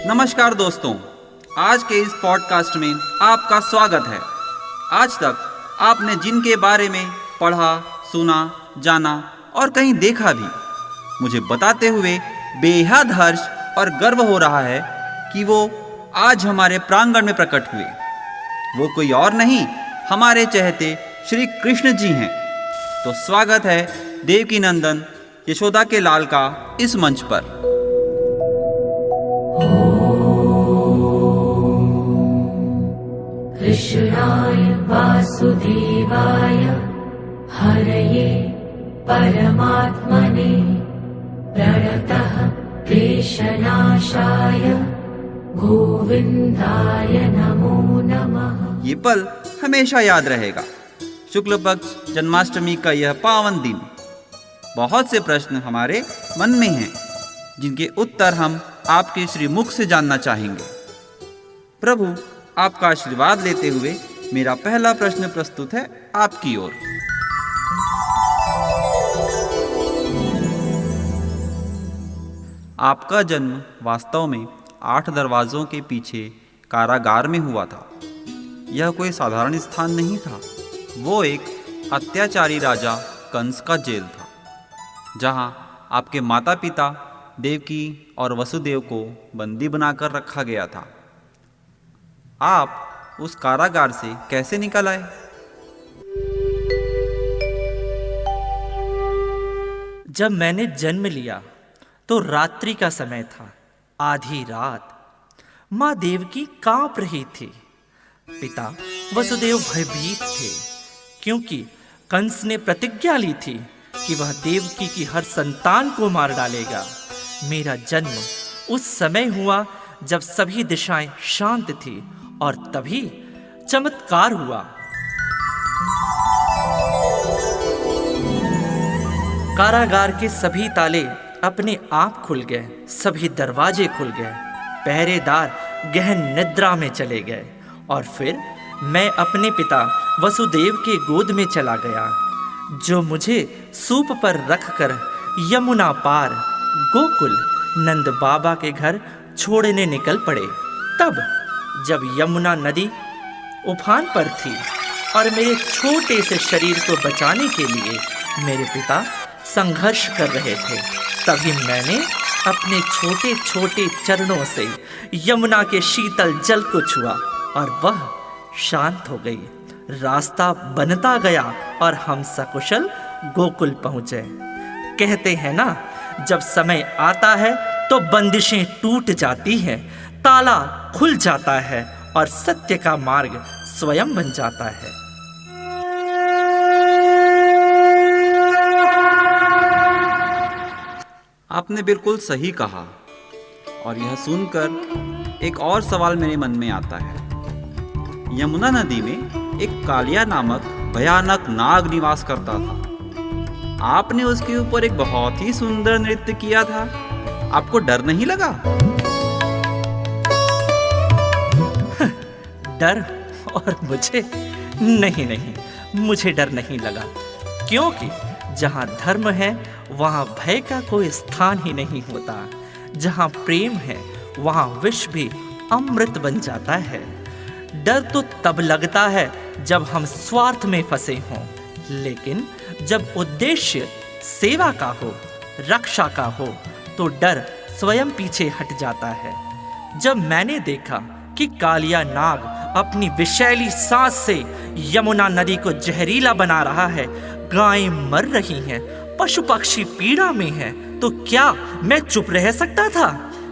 नमस्कार दोस्तों, आज के इस पॉडकास्ट में आपका स्वागत है। आज तक आपने जिनके बारे में पढ़ा, सुना, जाना और कहीं देखा भी, मुझे बताते हुए बेहद हर्ष और गर्व हो रहा है कि वो आज हमारे प्रांगण में प्रकट हुए। वो कोई और नहीं, हमारे चहेते श्री कृष्ण जी हैं। तो स्वागत है देवकी नंदन यशोदा के लाल का इस मंच पर। कृष्णाय वासुदेवाय हरये परमात्मने प्रणतः क्लेशनाशाय गोविन्दाय नमो नमः। ये पल हमेशा याद रहेगा। शुक्ल पक्ष जन्माष्टमी का यह पावन दिन। बहुत से प्रश्न हमारे मन में हैं, जिनके उत्तर हम आपके श्री मुख से जानना चाहेंगे। प्रभु, आपका आशीर्वाद लेते हुए मेरा पहला प्रश्न प्रस्तुत है आपकी ओर। आपका जन्म वास्तव में 8 दरवाजों के पीछे कारागार में हुआ था। यह कोई साधारण स्थान नहीं था। वो एक अत्याचारी राजा कंस का जेल था, जहां आपके माता पिता देवकी और वसुदेव को बंदी बनाकर रखा गया था। आप उस कारागार से कैसे निकल आए? जब मैंने जन्म लिया तो रात्रि का समय था, आधी रात। माँ देवकी कांप रही थी। पिता वसुदेव भयभीत थे, क्योंकि कंस ने प्रतिज्ञा ली थी कि वह देवकी की हर संतान को मार डालेगा। मेरा जन्म उस समय हुआ जब सभी दिशाएं शांत थी, और तभी चमत्कार हुआ। कारागार के सभी ताले अपने आप खुल गए, सभी दरवाजे खुल गए, पहरेदार गहन निद्रा में चले गए, और फिर मैं अपने पिता वसुदेव के गोद में चला गया, जो मुझे सूप पर रखकर यमुना पार गोकुल नंद बाबा के घर छोड़ने निकल पड़े। तब जब यमुना नदी उफान पर थी और मेरे छोटे से शरीर को बचाने के लिए मेरे पिता संघर्ष कर रहे थे, तभी मैंने अपने छोटे छोटे चरणों से यमुना के शीतल जल को छुआ और वह शांत हो गई। रास्ता बनता गया और हम सकुशल गोकुल पहुंचे। कहते हैं ना, जब समय आता है तो बंदिशें टूट जाती हैं, ताला खुल जाता है और सत्य का मार्ग स्वयं बन जाता है। आपने बिल्कुल सही कहा। और यह सुनकर एक और सवाल मेरे मन में आता है। यमुना नदी में एक कालिया नामक भयानक नाग निवास करता था। आपने उसके ऊपर एक बहुत ही सुंदर नृत्य किया था। आपको डर नहीं लगा? डर और मुझे? नहीं, मुझे डर नहीं लगा, क्योंकि जहाँ धर्म है वहाँ भय का कोई स्थान ही नहीं होता। जहाँ प्रेम है वहाँ विष भी अमृत बन जाता है। डर तो तब लगता है जब हम स्वार्थ में फंसे हों, लेकिन जब उद्देश्य सेवा का हो, रक्षा का हो, तो डर स्वयं पीछे हट जाता है। जब मैंने देखा कि कालिया नाग अपनी विषैली सांस से यमुना नदी को जहरीला बना रहा है, गायें मर रही हैं, पशु पक्षी पीड़ा में हैं, तो क्या मैं चुप रह सकता था?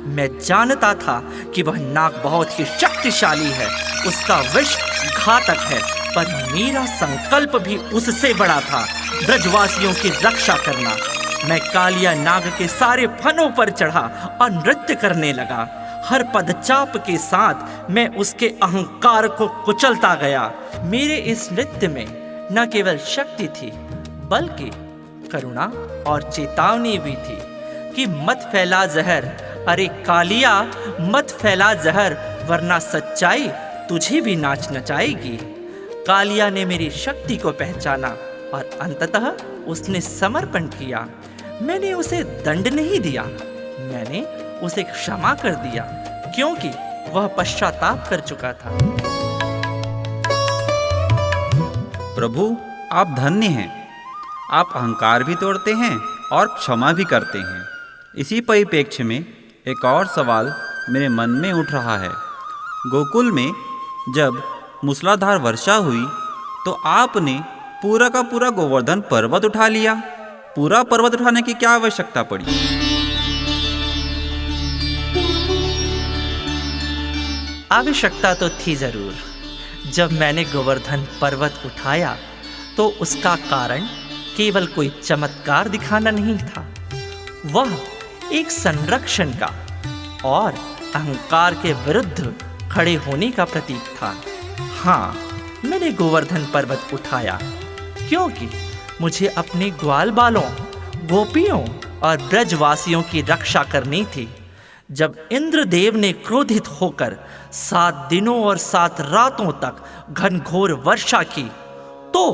मैं जानता था कि वह नाग बहुत ही शक्तिशाली है, उसका विष घातक है, पर मेरा संकल्प भी उससे बड़ा था, ब्रजवासियों की रक्षा करना। मैं कालिया नाग के सारे फनों पर चढ़ा और नृत्य करने लगा। हर पदचाप के साथ मैं उसके अहंकार को कुचलता गया। मेरे इस नृत्य में न केवल शक्ति थी, बल्कि करुणा और चेतावनी भी थी कि मत फैला जहर, अरे कालिया मत फैला जहर, वरना सच्चाई तुझे भी नाच नचाएगी। कालिया ने मेरी शक्ति को पहचाना और अंततः उसने समर्पण किया। मैंने उसे दंड नहीं दिया, मैंने उसे क्षमा कर दिया, क्योंकि वह पश्चाताप कर चुका था। प्रभु, आप धन्य हैं। आप अहंकार भी तोड़ते हैं और क्षमा भी करते हैं। इसी परिप्रेक्ष्य में एक और सवाल मेरे मन में उठ रहा है। गोकुल में जब मूसलाधार वर्षा हुई तो आपने पूरा का पूरा गोवर्धन पर्वत उठा लिया। पूरा पर्वत उठाने की क्या आवश्यकता पड़ी? आवश्यकता तो थी जरूर। जब मैंने गोवर्धन पर्वत उठाया तो उसका कारण केवल कोई चमत्कार दिखाना नहीं था, वह एक संरक्षण का और अहंकार के विरुद्ध खड़े होने का प्रतीक था। हाँ, मैंने गोवर्धन पर्वत उठाया क्योंकि मुझे अपने ग्वाल बालों, गोपियों और ब्रजवासियों की रक्षा करनी थी। जब इंद्रदेव ने क्रोधित होकर 7 दिनों और 7 रातों तक घनघोर वर्षा की तो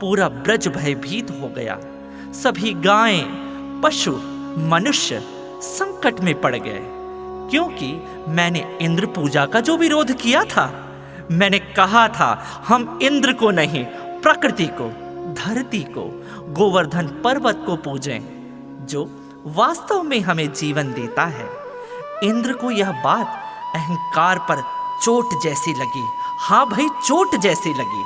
पूरा ब्रज भयभीत हो गया। सभी गायें, पशु, मनुष्य संकट में पड़ गए क्योंकि मैंने इंद्र पूजा का जो विरोध किया था। मैंने कहा था हम इंद्र को नहीं, प्रकृति को, धरती को, गोवर्धन पर्वत को पूजें जो वास्तव में हमें जीवन देता है। इंद्र को यह बात अहंकार पर चोट जैसी लगी। हाँ भाई, चोट जैसी लगी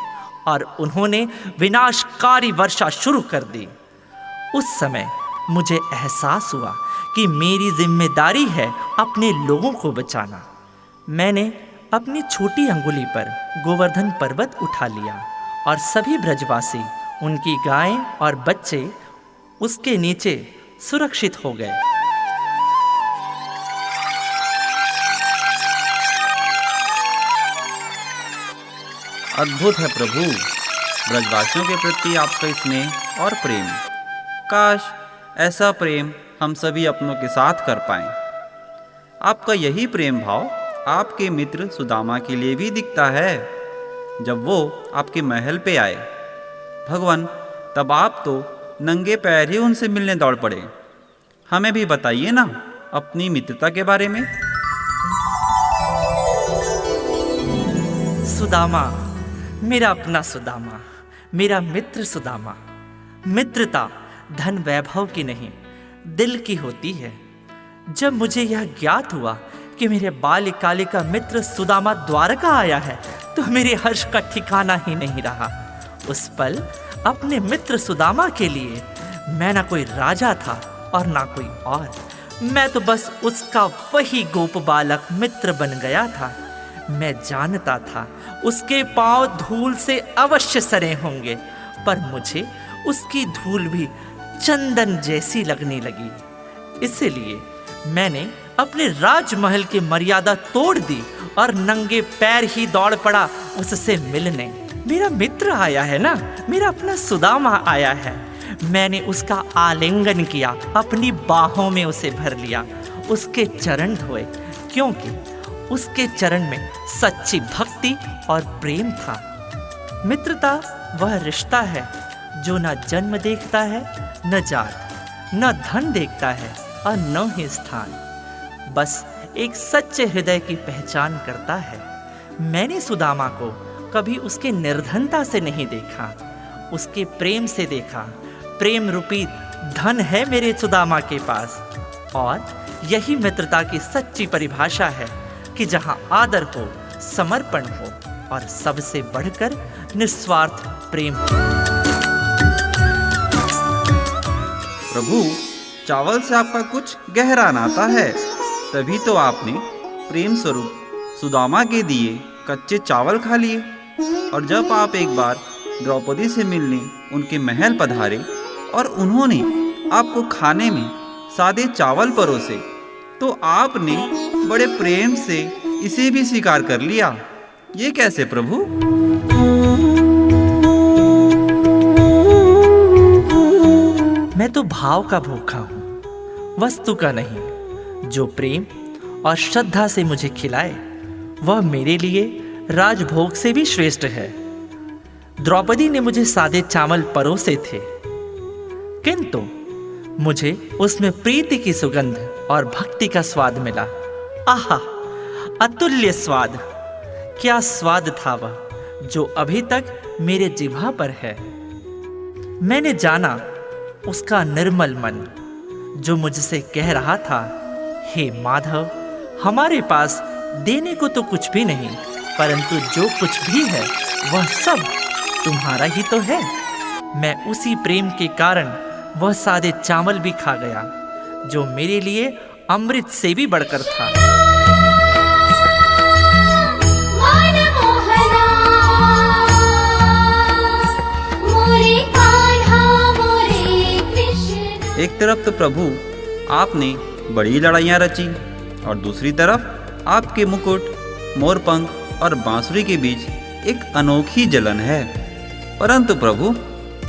और उन्होंने विनाशकारी वर्षा शुरू कर दी। उस समय मुझे एहसास हुआ कि मेरी जिम्मेदारी है अपने लोगों को बचाना। मैंने अपनी छोटी अंगुली पर गोवर्धन पर्वत उठा लिया और सभी ब्रजवासी, उनकी गायें और बच्चे उसके नीचे सुरक्षित हो गए। अद्भुत है प्रभु, ब्रजवासियों के प्रति आपका स्नेह और प्रेम। काश ऐसा प्रेम हम सभी अपनों के साथ कर पाएं। आपका यही प्रेम भाव आपके मित्र सुदामा के लिए भी दिखता है। जब वो आपके महल पे आए, भगवान, तब आप तो नंगे पैर ही उनसे मिलने दौड़ पड़े। हमें भी बताइए ना अपनी मित्रता के बारे में। सुदामा, मेरा अपना सुदामा, मेरा मित्र सुदामा। मित्रता धन वैभव की नहीं, दिल की होती है। जब मुझे यह ज्ञात हुआ कि मेरे बाल्यकाल का मित्र सुदामा द्वारका आया है तो मेरे हर्ष का ठिकाना ही नहीं रहा। उस पल अपने मित्र सुदामा के लिए मैं ना कोई राजा था और ना कोई और। मैं तो बस उसका वही गोप बालक मित्र बन गया था। मैं जानता था उसके पांव धूल से अवश्य सरे होंगे, पर मुझे उसकी धूल भी चंदन जैसी लगने लगी। इसलिए मैंने अपने राजमहल की मर्यादा तोड़ दी और नंगे पैर ही दौड़ पड़ा उससे मिलने। मेरा मित्र आया है ना, मेरा अपना सुदामा आया है। मैंने उसका आलिंगन किया, अपनी बाहों में उसे भर लिया, उसके चरण धोए क्योंकि उसके चरण में सच्ची भक्ति और प्रेम था। मित्रता वह रिश्ता है जो न जन्म देखता है, न जात, न धन देखता है और न ही स्थान, बस एक सच्चे हृदय की पहचान करता है। मैंने सुदामा को कभी उसके निर्धनता से नहीं देखा, उसके प्रेम से देखा। प्रेम रूपी धन है मेरे सुदामा के पास, और यही मित्रता की सच्ची परिभाषा है कि जहाँ आदर हो, समर्पण हो और सबसे बढ़कर निस्वार्थ प्रेम हो। प्रभु, चावल से आपका कुछ गहरा नाता है, तभी तो आपने प्रेम स्वरूप सुदामा के दिए कच्चे चावल खा लिए। और जब आप एक बार द्रौपदी से मिलने उनके महल पधारे और उन्होंने आपको खाने में सादे चावल परोसे, तो आपने बड़े प्रेम से इसे भी स्वीकार कर लिया। ये कैसे प्रभु? मैं तो भाव का भूखा हूँ, वस्तु का नहीं। जो प्रेम और श्रद्धा से मुझे खिलाए वह मेरे लिए राजभोग से भी श्रेष्ठ है। द्रौपदी ने मुझे सादे चावल परोसे थे, किंतु मुझे उसमें प्रीति की सुगंध और भक्ति का स्वाद मिला। आहा, अतुल्य स्वाद। क्या स्वाद था वह जो अभी तक मेरे जिह्वा पर है। मैंने जाना उसका निर्मल मन जो मुझसे कह रहा था, हे माधव, हमारे पास देने को तो कुछ भी नहीं, परंतु जो कुछ भी है वह सब तुम्हारा ही तो है। मैं उसी प्रेम के कारण वह सादे चावल भी खा गया जो मेरे लिए अमृत से भी बढ़कर था। एक तरफ तो प्रभु आपने बड़ी लड़ाइयाँ रची और दूसरी तरफ आपके मुकुट, मोरपंख और बांसुरी के बीच एक अनोखी जलन है। परंतु प्रभु,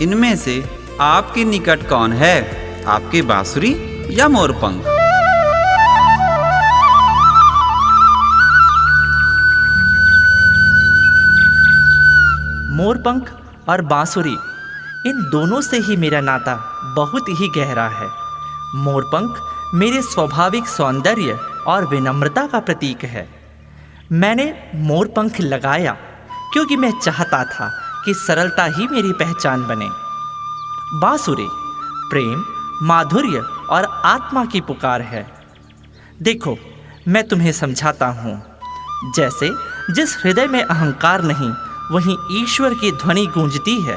इनमें से आपके निकट कौन है, आपके बांसुरी या मोरपंख? मोरपंख और बांसुरी, इन दोनों से ही मेरा नाता बहुत ही गहरा है। मोरपंख मेरे स्वाभाविक सौंदर्य और विनम्रता का प्रतीक है। मैंने मोरपंख लगाया क्योंकि मैं चाहता था कि सरलता ही मेरी पहचान बने। बांसुरी प्रेम, माधुर्य और आत्मा की पुकार है। देखो, मैं तुम्हें समझाता हूँ। जैसे जिस हृदय में अहंकार नहीं, वहीं ईश्वर की ध्वनि गूंजती है।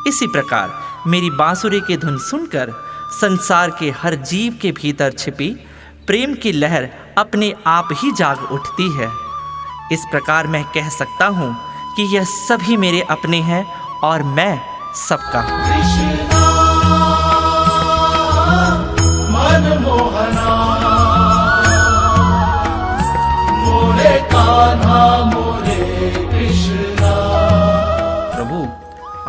इसी प्रकार मेरी बांसुरी की धुन सुनकर संसार के हर जीव के भीतर छिपी प्रेम की लहर अपने आप ही जाग उठती है। इस प्रकार मैं कह सकता हूँ कि यह सभी मेरे अपने हैं और मैं सबका हूँ। मनमोहना मोरे कान्हा मोरे कृष्णा। प्रभु,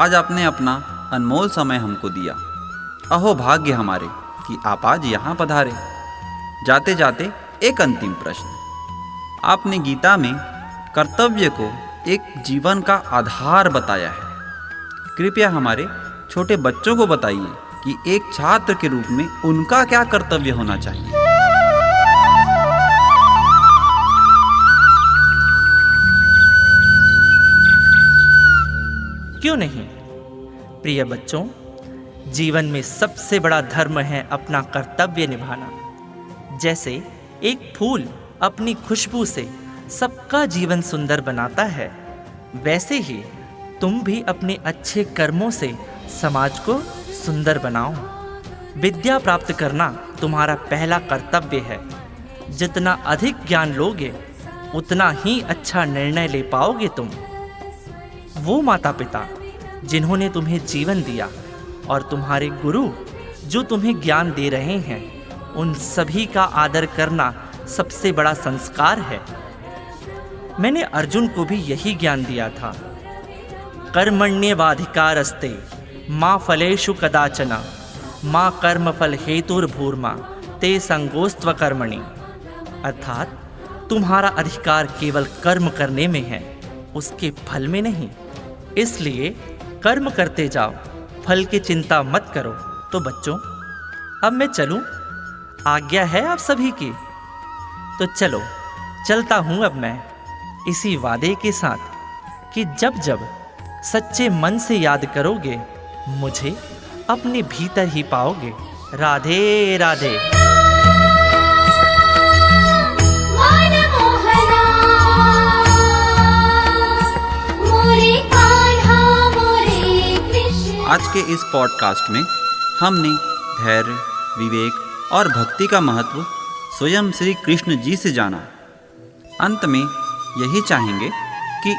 आज आपने अपना अनमोल समय हमको दिया। अहो भाग्य हमारे कि आप आज यहाँ पधारे। जाते जाते एक अंतिम प्रश्न। आपने गीता में कर्तव्य को एक जीवन का आधार बताया है। कृपया हमारे छोटे बच्चों को बताइए कि एक छात्र के रूप में उनका क्या कर्तव्य होना चाहिए। क्यों नहीं प्रिय बच्चों, जीवन में सबसे बड़ा धर्म है अपना कर्तव्य निभाना। जैसे एक फूल अपनी खुशबू से सबका जीवन सुंदर बनाता है, वैसे ही तुम भी अपने अच्छे कर्मों से समाज को सुंदर बनाओ। विद्या प्राप्त करना तुम्हारा पहला कर्तव्य है। जितना अधिक ज्ञान लोगे, उतना ही अच्छा निर्णय ले पाओगे तुम। वो माता पिता जिन्होंने तुम्हें जीवन दिया और तुम्हारे गुरु जो तुम्हें ज्ञान दे रहे हैं, उन सभी का आदर करना सबसे बड़ा संस्कार है। मैंने अर्जुन को भी यही ज्ञान दिया था। कर्मण्येवाधिकारस्ते माँ फलेषु कदाचन माँ कर्मफल हेतुर्भूर्मा ते संगोस्त्व कर्मणि। अर्थात तुम्हारा अधिकार केवल कर्म करने में है, उसके फल में नहीं। इसलिए कर्म करते जाओ, फल की चिंता मत करो। तो बच्चों, अब मैं चलूं? आज्ञा है आप सभी की? तो चलो, चलता हूं अब मैं, इसी वादे के साथ कि जब जब सच्चे मन से याद करोगे, मुझे अपने भीतर ही पाओगे। राधे राधे। आज के इस पॉडकास्ट में हमने धैर्य, विवेक और भक्ति का महत्व स्वयं श्री कृष्ण जी से जाना। अंत में यही चाहेंगे कि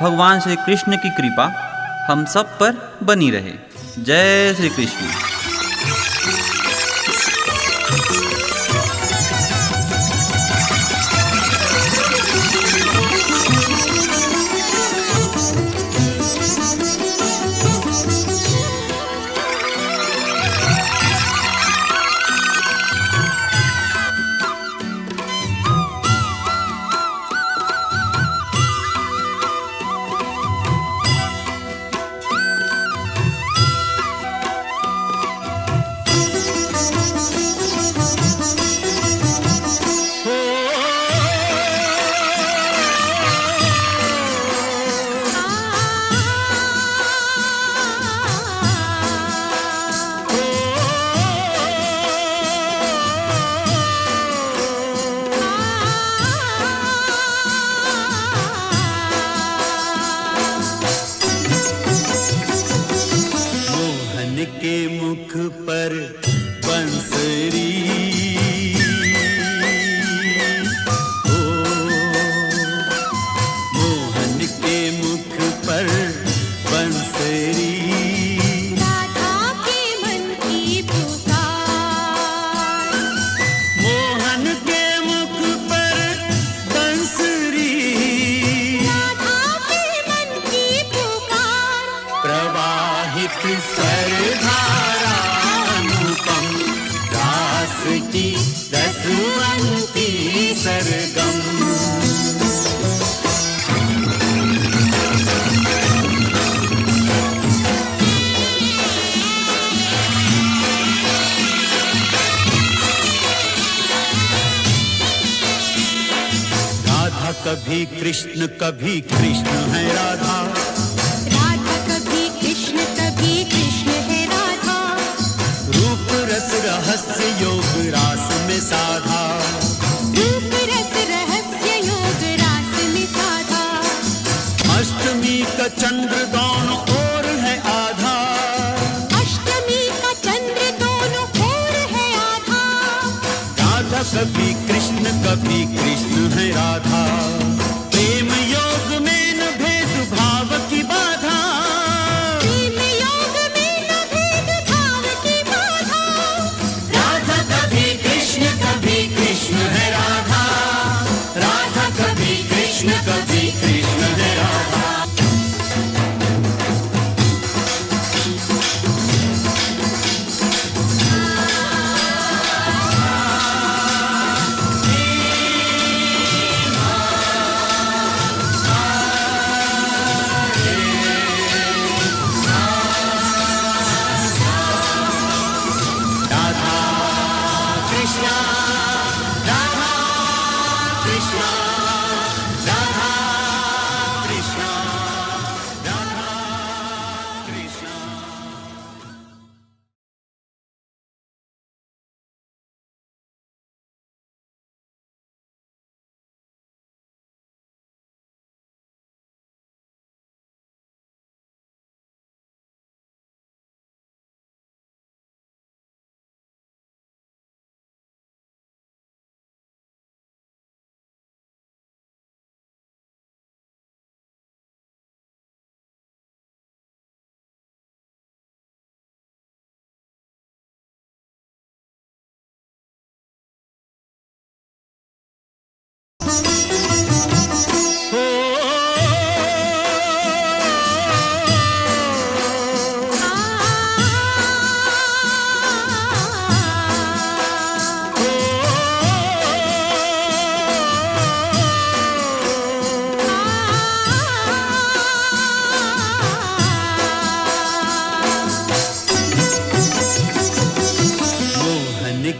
भगवान श्री कृष्ण की कृपा हम सब पर बनी रहे। जय श्री कृष्ण। रसवंती सरगम। कभी कृष्ण है राधा, राधा कभी कृष्ण है राधा, रूप रस रहस्य योग रास में साधा, रूप रस रहस्य योग रास में साधा। अष्टमी का चंद्र दोनों ओर है आधा, अष्टमी का चंद्र दोनों ओर है आधा। राधा कभी कृष्ण है राधा, प्रेम योग में न भेद भाव की बाधा, प्रेम योग में न भेद भाव की बाधा। राधा कभी कृष्ण है राधा, राधा कभी कृष्ण है राधा।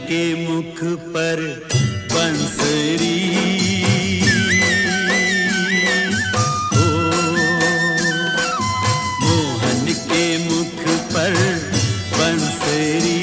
के मुख पर बंसरी, ओ मोहन के मुख पर बंसरी,